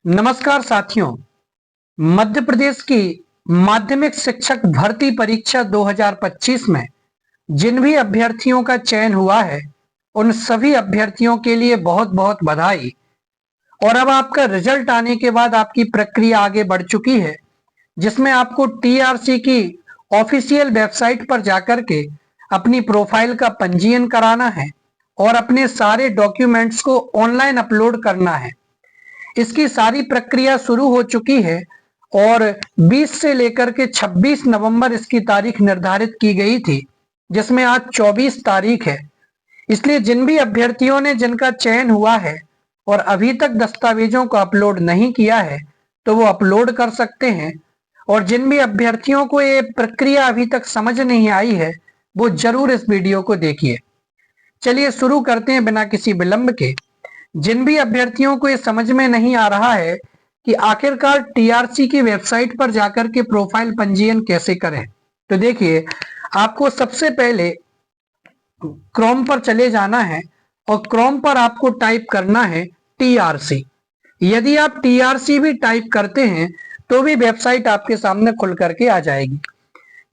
नमस्कार साथियों। मध्य प्रदेश की माध्यमिक शिक्षक भर्ती परीक्षा 2025 में जिन भी अभ्यर्थियों का चयन हुआ है उन सभी अभ्यर्थियों के लिए बहुत बहुत बधाई। और अब आपका रिजल्ट आने के बाद आपकी प्रक्रिया आगे बढ़ चुकी है, जिसमें आपको टीआरसी की ऑफिशियल वेबसाइट पर जाकर के अपनी प्रोफाइल का पंजीयन कराना है और अपने सारे डॉक्यूमेंट्स को ऑनलाइन अपलोड करना है। इसकी सारी प्रक्रिया शुरू हो चुकी है और 20 से लेकर के 26 नवंबर इसकी तारीख निर्धारित की गई थी, जिसमें आज 24 तारीख है। इसलिए जिन भी अभ्यर्थियों ने जिनका चयन हुआ है और अभी तक दस्तावेजों को अपलोड नहीं किया है तो वो अपलोड कर सकते हैं। और जिन भी अभ्यर्थियों को ये प्रक्रिया अभी तक समझ नहीं आई है वो जरूर इस वीडियो को देखिए। चलिए शुरू करते हैं बिना किसी विलंब के। जिन भी अभ्यर्थियों को ये समझ में नहीं आ रहा है कि आखिरकार टीआरसी की वेबसाइट पर जाकर के प्रोफाइल पंजीयन कैसे करें, तो देखिए आपको सबसे पहले क्रोम पर चले जाना है और क्रोम पर आपको टाइप करना है टीआरसी। यदि आप टीआरसी भी टाइप करते हैं तो भी वेबसाइट आपके सामने खुल करके आ जाएगी।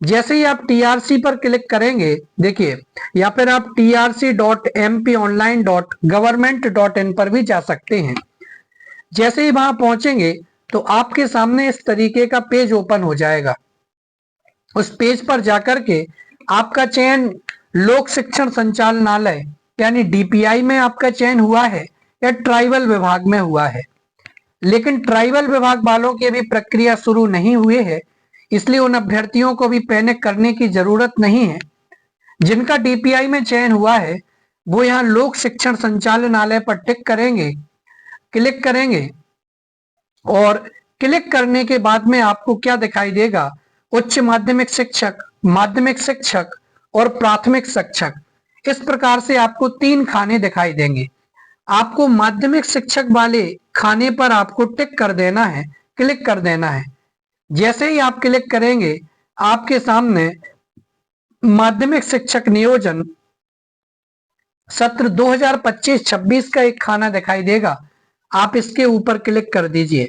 जैसे ही आप टीआरसी पर क्लिक करेंगे, देखिए या फिर आप trc.mponline.government.in पर भी जा सकते हैं। जैसे ही वहां पहुंचेंगे तो आपके सामने इस तरीके का पेज ओपन हो जाएगा। उस पेज पर जाकर के आपका चयन लोक शिक्षण संचालनालय यानी डीपीआई में आपका चयन हुआ है या ट्राइबल विभाग में हुआ है। लेकिन ट्राइबल विभाग वालों की अभी प्रक्रिया शुरू नहीं हुई है, इसलिए उन अभ्यर्थियों को भी पैनिक करने की जरूरत नहीं है। जिनका डीपीआई में चयन हुआ है वो यहाँ लोक शिक्षण संचालनालय पर टिक करेंगे, क्लिक करेंगे और क्लिक करने के बाद में आपको क्या दिखाई देगा, उच्च माध्यमिक शिक्षक और प्राथमिक शिक्षक। इस प्रकार से आपको 3 खाने दिखाई देंगे। आपको माध्यमिक शिक्षक वाले खाने पर आपको टिक कर देना है, क्लिक कर देना है। जैसे ही आप क्लिक करेंगे आपके सामने माध्यमिक शिक्षक नियोजन सत्र 2025-26 का एक खाना दिखाई देगा। आप इसके ऊपर क्लिक कर दीजिए।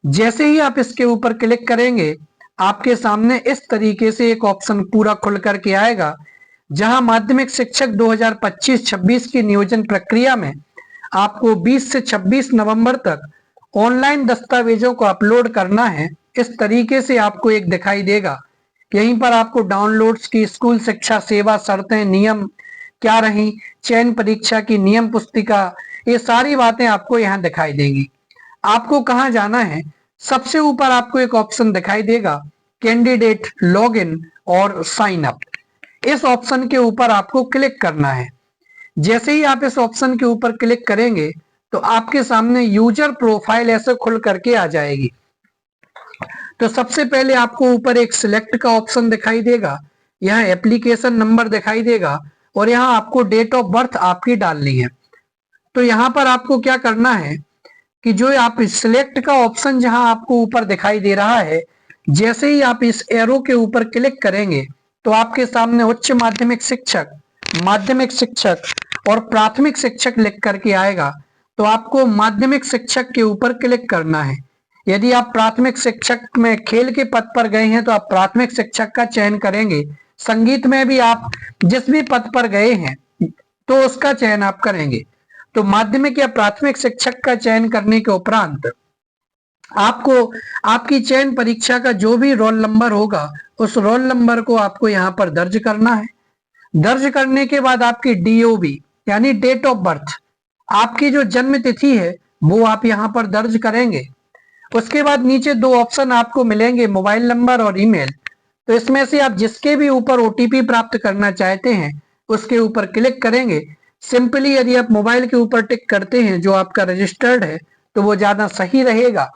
जैसे ही आप इसके ऊपर क्लिक करेंगे आपके सामने इस तरीके से एक ऑप्शन पूरा खुल करके आएगा, जहां माध्यमिक शिक्षक 2025-26 की नियोजन प्रक्रिया में आपको 20 से 26 नवंबर तक ऑनलाइन दस्तावेजों को अपलोड करना है। इस तरीके से आपको एक दिखाई देगा। यहीं पर आपको डाउनलोड्स की स्कूल शिक्षा सेवा शर्तें नियम क्या रही, चयन परीक्षा की नियम पुस्तिका, ये सारी बातें आपको यहाँ दिखाई देंगी। आपको कहाँ जाना है, सबसे ऊपर आपको एक ऑप्शन दिखाई देगा कैंडिडेट लॉगिन और साइन अप। इस ऑप्शन के ऊपर आपको क्लिक करना है। जैसे ही आप इस ऑप्शन के ऊपर क्लिक करेंगे तो आपके सामने यूजर प्रोफाइल ऐसे खुल करके आ जाएगी। तो सबसे पहले आपको ऊपर एक सिलेक्ट का ऑप्शन दिखाई देगा, यहाँ एप्लीकेशन नंबर दिखाई देगा और यहाँ आपको डेट ऑफ बर्थ आपकी डालनी है। तो यहाँ पर आपको क्या करना है कि जो आप सिलेक्ट का ऑप्शन जहां आपको ऊपर दिखाई दे रहा है, जैसे ही आप इस एरो के ऊपर क्लिक करेंगे तो आपके सामने उच्च माध्यमिक शिक्षक और प्राथमिक शिक्षक लिख करके आएगा। तो आपको माध्यमिक शिक्षक के ऊपर क्लिक करना है। यदि आप प्राथमिक शिक्षक में खेल के पद पर गए हैं तो आप प्राथमिक शिक्षक का चयन करेंगे। संगीत में भी आप जिस भी पद पर गए हैं तो उसका चयन आप करेंगे। तो माध्यमिक या प्राथमिक शिक्षक का चयन करने के उपरांत आपको आपकी चयन परीक्षा का जो भी रोल नंबर होगा उस रोल नंबर को आपको यहाँ पर दर्ज करना है। दर्ज करने के बाद आपकी डीओबी यानी डेट ऑफ बर्थ, आपकी जो जन्म तिथि है वो आप यहाँ पर दर्ज करेंगे। उसके बाद नीचे 2 ऑप्शन आपको मिलेंगे, मोबाइल नंबर और ईमेल। तो इसमें से आप जिसके भी ऊपर ओटीपी प्राप्त करना चाहते हैं उसके ऊपर क्लिक करेंगे। सिंपली यदि आप मोबाइल के ऊपर टिक करते हैं जो आपका रजिस्टर्ड है तो वो ज्यादा सही रहेगा।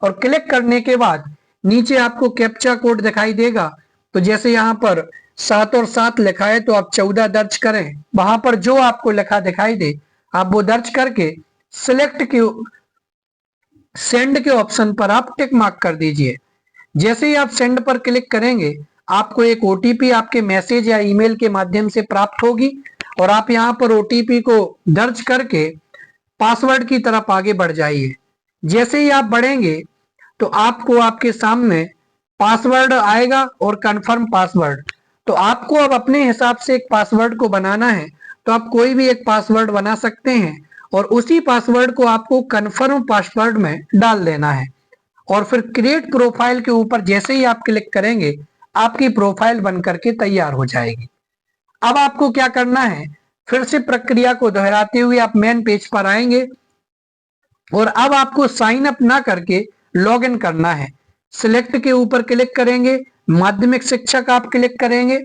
और क्लिक करने के बाद नीचे आपको कैप्चा कोड दिखाई देगा। तो जैसे यहाँ पर 7 और 7 लिखा है तो आप 14 दर्ज करें। वहां पर जो आपको लिखा दिखाई दे आप वो दर्ज करके सेंड के ऑप्शन पर आप टिक मार्क कर दीजिए। जैसे ही आप सेंड पर क्लिक करेंगे आपको एक ओटीपी आपके मैसेज या ईमेल के माध्यम से प्राप्त होगी और आप यहाँ पर ओटीपी को दर्ज करके पासवर्ड की तरफ आगे बढ़ जाइए। जैसे ही आप बढ़ेंगे तो आपको आपके सामने पासवर्ड आएगा और कंफर्म पासवर्ड। तो आपको अब अपने हिसाब से एक पासवर्ड को बनाना है, तो आप कोई भी एक पासवर्ड बना सकते हैं और उसी पासवर्ड को आपको कंफर्म पासवर्ड में डाल देना है और फिर क्रिएट प्रोफाइल के ऊपर जैसे ही आप क्लिक करेंगे आपकी प्रोफाइल बन करके तैयार हो जाएगी। अब आपको क्या करना है, फिर से प्रक्रिया को दोहराते हुए आप मेन पेज पर आएंगे और अब आपको साइन अप ना करके लॉग इन करना है। सिलेक्ट के ऊपर क्लिक करेंगे, माध्यमिक शिक्षक आप क्लिक करेंगे,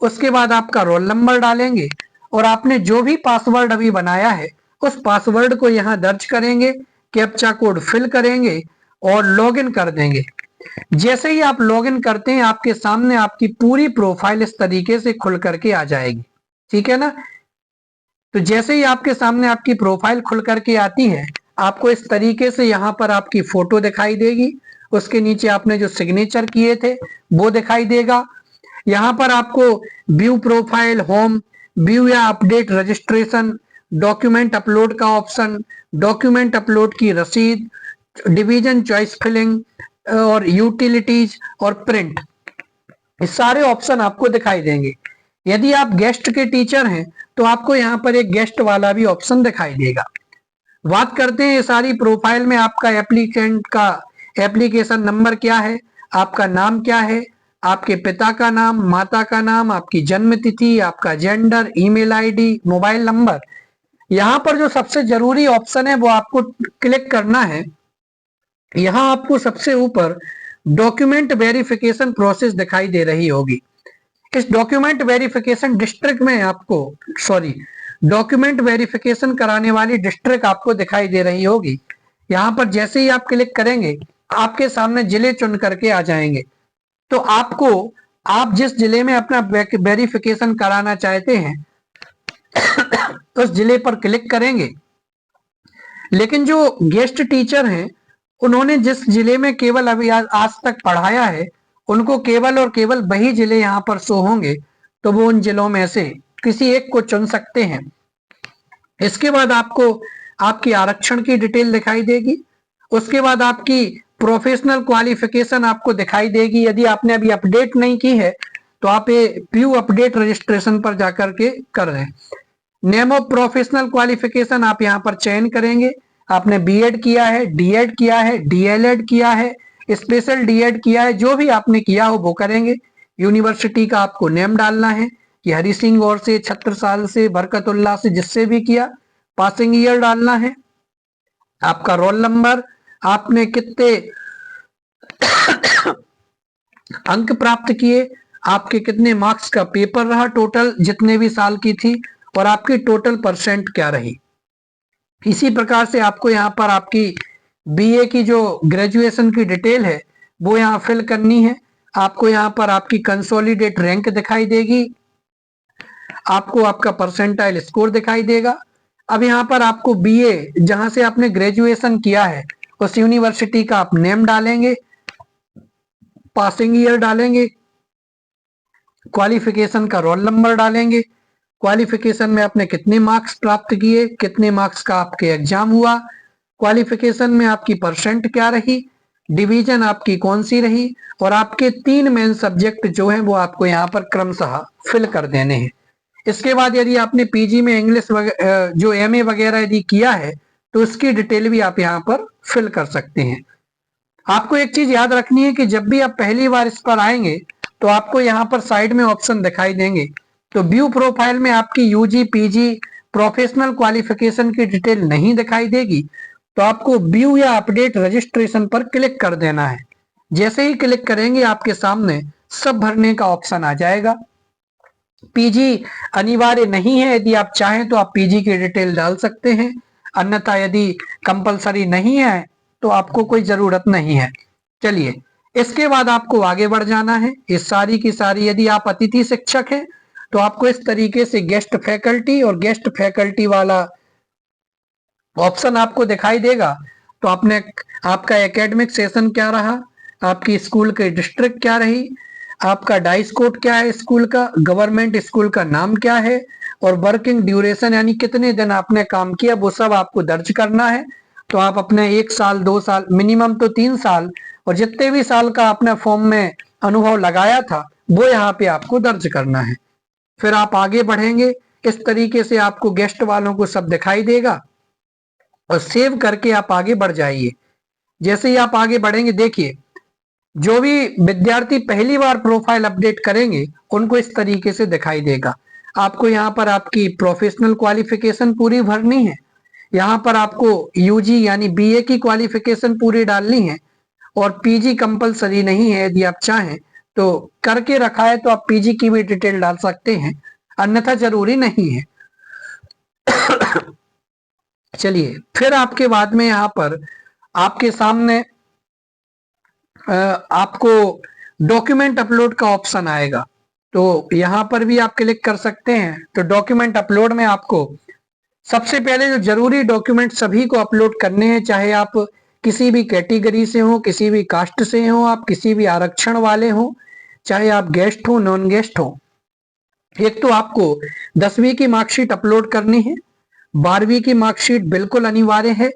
उसके बाद आपका रोल नंबर डालेंगे और आपने जो भी पासवर्ड अभी बनाया है उस पासवर्ड को यहाँ दर्ज करेंगे, कैप्चा कोड फिल करेंगे और लॉग इन कर देंगे। जैसे ही आप लॉग इन करते हैं आपके सामने आपकी पूरी प्रोफाइल इस तरीके से खुल करके आ जाएगी, ठीक है ना। तो जैसे ही आपके सामने आपकी प्रोफाइल खुल करके आती है आपको इस तरीके से यहाँ पर आपकी फोटो दिखाई देगी, उसके नीचे आपने जो सिग्नेचर किए थे वो दिखाई देगा। यहाँ पर आपको व्यू प्रोफाइल, होम, व्यू या अपडेट रजिस्ट्रेशन, डॉक्यूमेंट अपलोड का ऑप्शन, डॉक्यूमेंट अपलोड की रसीद, डिवीजन चॉइस फिलिंग और यूटिलिटीज और प्रिंट, ये सारे ऑप्शन आपको दिखाई देंगे। यदि आप गेस्ट के टीचर हैं तो आपको यहाँ पर एक गेस्ट वाला भी ऑप्शन दिखाई देगा। बात करते हैं ये सारी प्रोफाइल में आपका एप्लीकेंट का एप्लीकेशन नंबर क्या है, आपका नाम क्या है, आपके पिता का नाम, माता का नाम, आपकी जन्म तिथि, आपका gender, email ID, mobile number. यहाँ पर जो सबसे जरूरी ऑप्शन है वो आपको क्लिक करना है। यहाँ आपको सबसे ऊपर डॉक्यूमेंट वेरिफिकेशन प्रोसेस दिखाई दे रही होगी। इस डॉक्यूमेंट वेरिफिकेशन डिस्ट्रिक्ट में आपको डॉक्यूमेंट वेरिफिकेशन कराने वाली डिस्ट्रिक्ट आपको दिखाई दे रही होगी। यहाँ पर जैसे ही आप क्लिक करेंगे आपके सामने जिले चुन करके आ जाएंगे। तो आपको आप जिस जिले में अपना वेरिफिकेशन कराना चाहते हैं उस जिले पर क्लिक करेंगे। लेकिन जो गेस्ट टीचर हैं उन्होंने जिस जिले में केवल अभी आज तक पढ़ाया है उनको केवल और केवल वही जिले यहाँ पर शो होंगे, तो वो उन जिलों में से किसी एक को चुन सकते हैं। इसके बाद आपको आपकी आरक्षण की डिटेल दिखाई देगी, उसके बाद आपकी प्रोफेशनल क्वालिफिकेशन आपको दिखाई देगी। यदि आपने अभी अपडेट नहीं की है तो आप ये व्यू अपडेट रजिस्ट्रेशन पर जाकर के कर रहे हैं। नेम ऑफ प्रोफेशनल क्वालिफिकेशन आप यहाँ पर चयन करेंगे। आपने बीएड किया है, डीएड किया है, डीएलएड किया है, स्पेशल डीएड किया है, जो भी आपने किया हो वो करेंगे। यूनिवर्सिटी का आपको नेम डालना है कि हरि सिंह और से, छत्रसाल से, बरकतुल्लाह से, जिससे भी किया। पासिंग ईयर डालना है, आपका रोल नंबर, आपने कितने अंक प्राप्त किए, आपके कितने मार्क्स का पेपर रहा, टोटल जितने भी साल की थी, और आपकी टोटल परसेंट क्या रही। इसी प्रकार से आपको यहाँ पर आपकी बीए की जो ग्रेजुएशन की डिटेल है वो यहाँ फिल करनी है। आपको यहाँ पर आपकी कंसोलिडेट रैंक दिखाई देगी, आपको आपका परसेंटाइल स्कोर दिखाई देगा। अब यहाँ पर आपको बीए जहां से आपने ग्रेजुएशन किया है उस यूनिवर्सिटी का आप नेम डालेंगे, पासिंग ईयर डालेंगे, क्वालिफिकेशन का रोल नंबर डालेंगे, क्वालिफिकेशन में आपने कितने मार्क्स प्राप्त किए, कितने मार्क्स का आपके एग्जाम हुआ, क्वालिफिकेशन में आपकी परसेंट क्या रही, डिवीजन आपकी कौन सी रही, और आपके 3 मेन सब्जेक्ट जो हैं वो आपको यहाँ पर क्रमशः फिल कर देने हैं। इसके बाद यदि आपने पीजी में इंग्लिश जो एमए वगैरह यदि किया है तो उसकी डिटेल भी आप यहाँ पर फिल कर सकते हैं। आपको एक चीज याद रखनी है कि जब भी आप पहली बार इस पर आएंगे तो आपको यहाँ पर साइड में ऑप्शन दिखाई देंगे। तो व्यू प्रोफाइल में आपकी यूजी, पीजी, प्रोफेशनल क्वालिफिकेशन की डिटेल नहीं दिखाई देगी, तो आपको व्यू या अपडेट रजिस्ट्रेशन पर क्लिक कर देना है। जैसे ही क्लिक करेंगे आपके सामने सब भरने का ऑप्शन आ जाएगा। पीजी अनिवार्य नहीं है, यदि आप चाहें तो आप पीजी की डिटेल डाल सकते हैं, अन्यथा यदि कंपलसरी नहीं है तो आपको कोई जरूरत नहीं है। चलिए, इसके बाद आपको आगे बढ़ जाना है। इस सारी की सारी, यदि आप अतिथि शिक्षक हैं तो आपको इस तरीके से गेस्ट फैकल्टी और गेस्ट फैकल्टी वाला ऑप्शन आपको दिखाई देगा। तो आपने आपका एकेडमिक सेशन क्या रहा, आपकी स्कूल की डिस्ट्रिक्ट क्या रही, आपका डाइस कोड क्या है स्कूल का, गवर्नमेंट स्कूल का नाम क्या है, और वर्किंग ड्यूरेशन यानी कितने दिन आपने काम किया वो सब आपको दर्ज करना है। तो आप अपने 1 साल 2 साल मिनिमम तो 3 साल और जितने भी साल का आपने फॉर्म में अनुभव लगाया था वो यहाँ पे आपको दर्ज करना है। फिर आप आगे बढ़ेंगे, इस तरीके से आपको गेस्ट वालों को सब दिखाई देगा और सेव करके आप आगे बढ़ जाइए। जैसे ही आप आगे बढ़ेंगे, देखिए जो भी विद्यार्थी पहली बार प्रोफाइल अपडेट करेंगे उनको इस तरीके से दिखाई देगा। आपको यहाँ पर आपकी प्रोफेशनल क्वालिफिकेशन पूरी भरनी है, यहाँ पर आपको यूजी यानी बीए की क्वालिफिकेशन पूरी डालनी है और पीजी कंपलसरी नहीं है। यदि आप चाहें तो करके रखा है तो आप पीजी की भी डिटेल डाल सकते हैं, अन्यथा जरूरी नहीं है। चलिए, फिर आपके बाद में यहाँ पर आपके सामने आपको डॉक्यूमेंट अपलोड का ऑप्शन आएगा, तो यहाँ पर भी आप क्लिक कर सकते हैं। तो डॉक्यूमेंट अपलोड में आपको सबसे पहले जो जरूरी डॉक्यूमेंट सभी को अपलोड करने हैं, चाहे आप किसी भी कैटेगरी से हो, किसी भी कास्ट से हो, आप किसी भी आरक्षण वाले हो, चाहे आप गेस्ट हो नॉन गेस्ट हो। एक तो आपको 10वीं की मार्कशीट अपलोड करनी है, 12वीं की मार्कशीट बिल्कुल अनिवार्य है,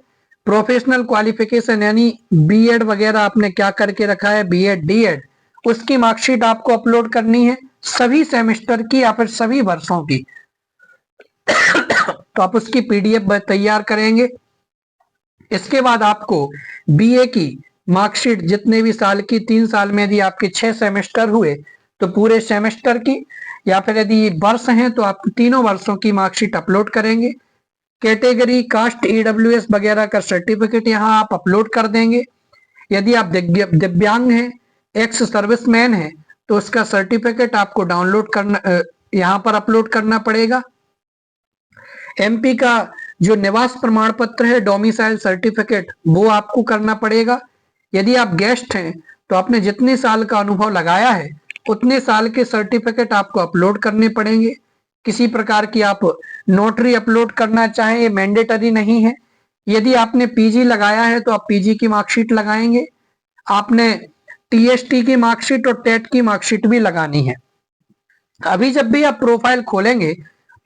प्रोफेशनल क्वालिफिकेशन यानी बीएड वगैरह आपने क्या करके रखा है, बीएड डीएड, उसकी मार्कशीट आपको अपलोड करनी है, सभी सेमेस्टर की या फिर सभी वर्षों की। तो आप उसकी पीडीएफ तैयार करेंगे। इसके बाद आपको बीए की मार्कशीट जितने भी साल की, 3 साल में यदि आपके 6 सेमेस्टर हुए तो पूरे सेमेस्टर की, या फिर यदि वर्ष हैं तो आप तीनों वर्षों की मार्कशीट अपलोड करेंगे। कैटेगरी, कास्ट, ईडब्ल्यूएस वगैरह का सर्टिफिकेट यहाँ आप अपलोड कर देंगे। यदि आप दिव्यांग हैं, एक्स सर्विसमैन हैं, तो उसका सर्टिफिकेट आपको डाउनलोड करना, यहाँ पर अपलोड करना पड़ेगा। एमपी का जो निवास प्रमाण पत्र है, डोमिसाइल सर्टिफिकेट, वो आपको करना पड़ेगा। यदि आप गेस्ट हैं तो आपने जितने साल का अनुभव लगाया है उतने साल के सर्टिफिकेट आपको अपलोड करने पड़ेंगे। किसी प्रकार की आप नोटरी अपलोड करना चाहें, ये मैंडेटरी नहीं है। यदि आपने पीजी लगाया है तो आप पीजी की मार्कशीट लगाएंगे। आपने टीएसटी की मार्कशीट और टेट की मार्कशीट भी लगानी है। अभी जब भी आप प्रोफाइल खोलेंगे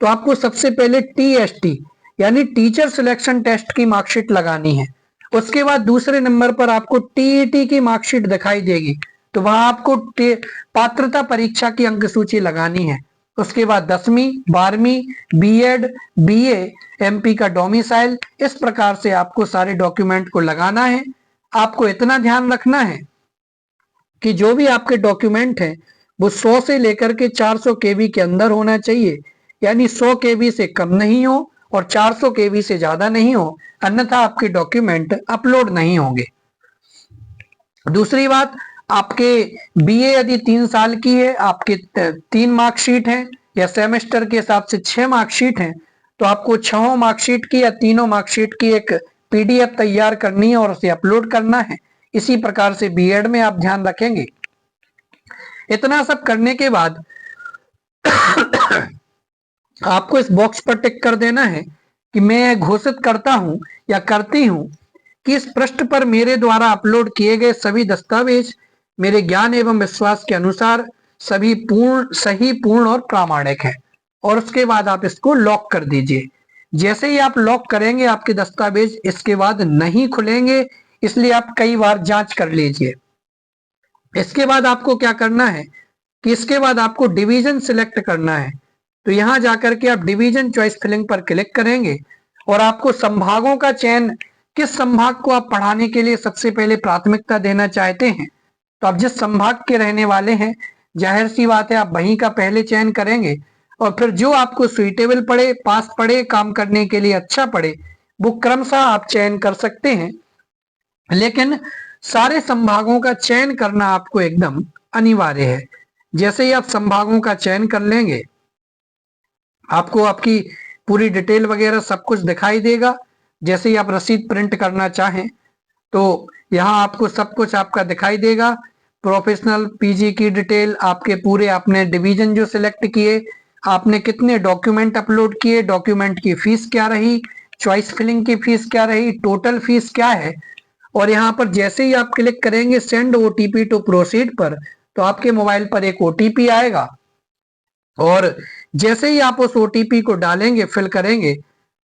तो आपको सबसे पहले टीएसटी यानी टीचर सिलेक्शन टेस्ट की मार्कशीट लगानी है। उसके बाद दूसरे नंबर पर आपको टीईटी की मार्कशीट दिखाई देगी, तो वहां आपको पात्रता परीक्षा की अंक सूची लगानी है। उसके बाद 10वीं 12वीं बीएड बीए एमपी का डोमिसाइल, इस प्रकार से आपको सारे डॉक्यूमेंट को लगाना है। आपको इतना ध्यान रखना है कि जो भी आपके डॉक्यूमेंट हैं वो 100 से लेकर के 400 केबी के अंदर होना चाहिए, यानी 100 केबी से कम नहीं हो और 400 केबी से ज्यादा नहीं हो, अन्यथा आपके डॉक्यूमेंट अपलोड नहीं होंगे। दूसरी बात, आपके बीए यदि 3 साल की है, आपके 3 मार्कशीट हैं या सेमेस्टर के हिसाब से 6 मार्कशीट हैं, तो आपको 6 मार्कशीट की या तीनों मार्कशीट की एक पीडीएफ तैयार करनी है और उसे अपलोड करना है। इसी प्रकार से बीएड में आप ध्यान रखेंगे। इतना सब करने के बाद आपको इस बॉक्स पर टिक कर देना है कि मैं घोषित करता हूं या करती हूं कि इस पृष्ठ पर मेरे द्वारा अपलोड किए गए सभी दस्तावेज मेरे ज्ञान एवं विश्वास के अनुसार सभी सही, पूर्ण और प्रामाणिक है। और उसके बाद आप इसको लॉक कर दीजिए। जैसे ही आप लॉक करेंगे आपके दस्तावेज इसके बाद नहीं खुलेंगे, इसलिए आप कई बार जांच कर लीजिए। इसके बाद आपको क्या करना है कि इसके बाद आपको डिवीजन सिलेक्ट करना है। तो यहां जाकर के आप डिवीजन चॉइस फिलिंग पर क्लिक करेंगे और आपको संभागों का चयन, किस संभाग को आप पढ़ाने के लिए सबसे पहले प्राथमिकता देना चाहते हैं, तो आप जिस संभाग के रहने वाले हैं जाहिर सी बात है आप वहीं का पहले चयन करेंगे और फिर जो आपको सुइटेबल पड़े, पास पड़े, काम करने के लिए अच्छा पड़े, वो क्रमशः आप चयन कर सकते हैं। लेकिन सारे संभागों का चयन करना आपको एकदम अनिवार्य है। जैसे ही आप संभागों का चयन कर लेंगे आपको आपकी पूरी डिटेल वगैरह सब कुछ दिखाई देगा। जैसे ही आप रसीद प्रिंट करना चाहें तो यहाँ आपको सब कुछ आपका दिखाई देगा। प्रोफेशनल पीजी की डिटेल, आपके पूरे आपने डिवीजन जो सिलेक्ट किए, आपने कितने डॉक्यूमेंट अपलोड किए, डॉक्यूमेंट की फीस क्या रही, चॉइस फिलिंग की फीस क्या रही, टोटल फीस क्या है। और यहाँ पर जैसे ही आप क्लिक करेंगे सेंड ओटीपी टू प्रोसीड पर, तो आपके मोबाइल पर एक ओटीपी आएगा और जैसे ही आप उस ओटीपी को डालेंगे, फिल करेंगे,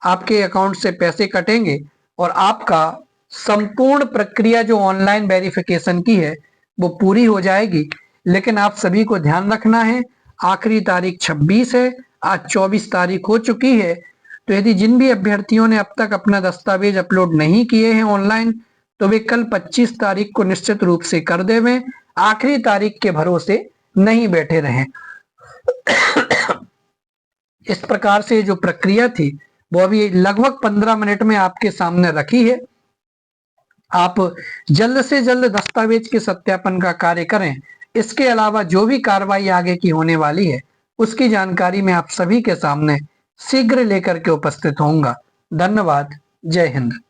आपके अकाउंट से पैसे कटेंगे और आपका संपूर्ण प्रक्रिया जो ऑनलाइन वेरिफिकेशन की है वो पूरी हो जाएगी। लेकिन आप सभी को ध्यान रखना है, आखिरी तारीख 26 है, आज 24 तारीख हो चुकी है। तो यदि जिन भी अभ्यर्थियों ने अब तक अपना दस्तावेज अपलोड नहीं किए हैं ऑनलाइन, तो वे कल 25 तारीख को निश्चित रूप से कर देवें। आखिरी तारीख के भरोसे नहीं बैठे रहें। इस प्रकार से जो प्रक्रिया थी वो अभी लगभग 15 मिनट में आपके सामने रखी है। आप जल्द से जल्द दस्तावेज के सत्यापन का कार्य करें। इसके अलावा जो भी कार्रवाई आगे की होने वाली है उसकी जानकारी मैं आप सभी के सामने शीघ्र लेकर के उपस्थित होऊंगा। धन्यवाद। जय हिंद।